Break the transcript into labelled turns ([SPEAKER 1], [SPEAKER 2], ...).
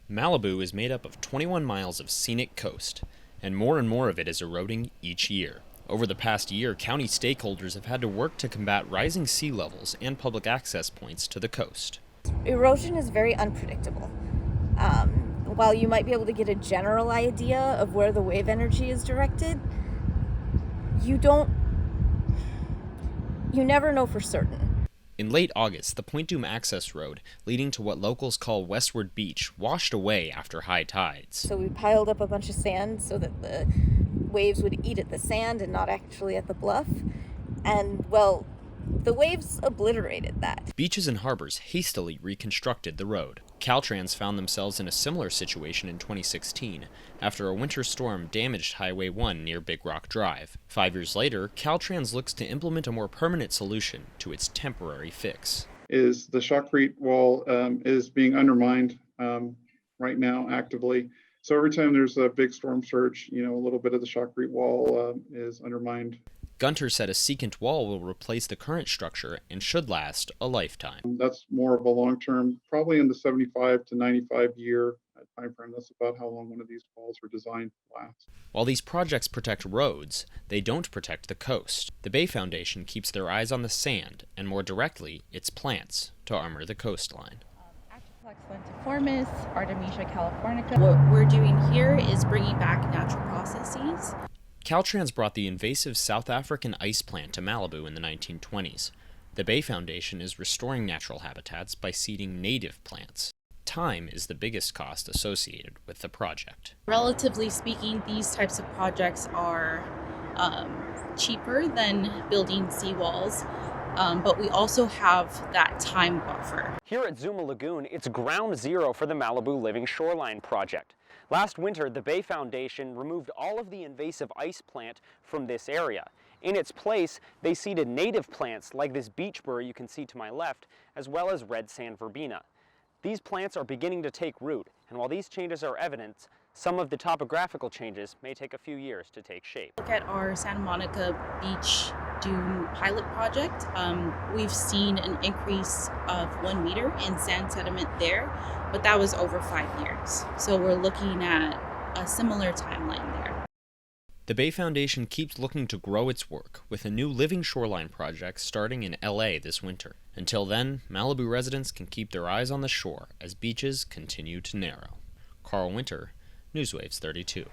[SPEAKER 1] Malibu is made up of 21 miles of scenic coast, and more of it is eroding each year. Over the past year, county stakeholders have had to work to combat rising sea levels and public access points to the coast.
[SPEAKER 2] Erosion is very unpredictable. While you might be able to get a general idea of where the wave energy is directed, you never know for certain.
[SPEAKER 1] In late August, the Point Dume access road, leading to what locals call Westward Beach, washed away after high tides.
[SPEAKER 2] So we piled up a bunch of sand so that the waves would eat at the sand and not actually at the bluff. And, well, the waves obliterated that.
[SPEAKER 1] Beaches and harbors hastily reconstructed the road. Caltrans found themselves in a similar situation in 2016 after a winter storm damaged Highway 1 near Big Rock Drive. 5 years later, Caltrans looks to implement a more permanent solution to its temporary fix.
[SPEAKER 3] Is the shotcrete wall is being undermined right now actively. So every time there's a big storm surge, a little bit of the shotcrete wall is undermined.
[SPEAKER 1] Gunter said a secant wall will replace the current structure and should last a lifetime.
[SPEAKER 3] That's more of a long-term, probably in the 75 to 95 year time frame. That's about how long one of these walls were designed to last.
[SPEAKER 1] While these projects protect roads, they don't protect the coast. The Bay Foundation keeps their eyes on the sand, and more directly, its plants, to armor the coastline.
[SPEAKER 4] Lentiformis, Artemisia californica. What we're doing here is bringing back natural processes.
[SPEAKER 1] Caltrans brought the invasive South African ice plant to Malibu in the 1920s. The Bay Foundation is restoring natural habitats by seeding native plants. Time is the biggest cost associated with the project.
[SPEAKER 4] Relatively speaking, these types of projects are cheaper than building seawalls, but we also have that time buffer.
[SPEAKER 5] Here at Zuma Lagoon, it's ground zero for the Malibu Living Shoreline project. Last winter, the Bay Foundation removed all of the invasive ice plant from this area. In its place, they seeded native plants like this beach burr you can see to my left, as well as red sand verbena. These plants are beginning to take root, and while these changes are evident, some of the topographical changes may take a few years to take shape.
[SPEAKER 4] Look at our Santa Monica Beach Dune pilot project. We've seen an increase of 1 meter in sand sediment there, but that was over 5 years. So we're looking at a similar timeline there.
[SPEAKER 1] The Bay Foundation keeps looking to grow its work, with a new Living Shoreline project starting in LA this winter. Until then, Malibu residents can keep their eyes on the shore as beaches continue to narrow. Karl Winter, Newswaves 32.